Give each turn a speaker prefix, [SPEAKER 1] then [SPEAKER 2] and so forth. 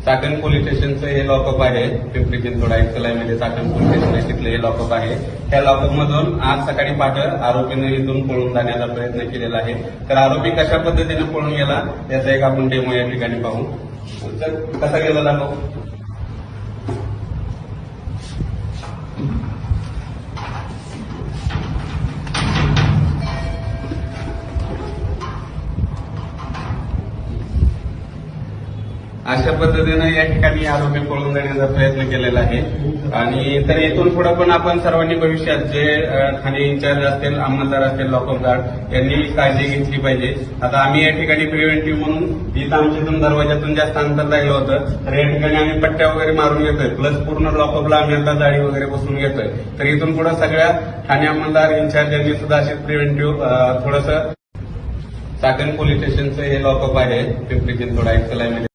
[SPEAKER 1] Chakan police स्टेशनचं हे lock-up आहे. पिंपरी चिंचवड मध्ये चाकण पोलीस स्टेशन आहे, तिथलं हे लॉकअप आहे. त्या लॉकअप मधून आज सकाळी पहाटे आरोपीने इथून पळून जाण्याचा प्रयत्न केलेला आहे. तर आरोपी कशा पद्धतीने पळून गेला याचा एक आपण डेमो या ठिकाणी पाहू. तर कसा गेला दाखव. अशा पद्धतीने या ठिकाणी आरोपी पळून जाण्याचा प्रयत्न केलेला आहे. आणि तर इथून पुढे पण आपण सर्वांनी भविष्यात जे ठाणे इन्चार्ज असतील, अंमलदार असतील, लॉकअप गार्ड यांनी काळजी घेतली पाहिजे. आता आम्ही या ठिकाणी प्रिव्हेंटिव्ह म्हणून इथं आमच्यातून दरवाजातून जास्त अंतर राहिलं होतं, तर या ठिकाणी आम्ही पट्ट्या वगैरे मारून घेतोय, प्लस पूर्ण लॉकअपला आम्ही आता जाळी वगैरे बसून घेतोय. तर इथून पुढे सगळ्या ठाणे अंमलदार इन्चार्ज यांनी सुद्धा अशीच प्रिव्हेंटिव्ह थोडंसं. चाकण पोलीस स्टेशनचं हे लॉकअप आहे. पिंपरी चिंचवड मध्ये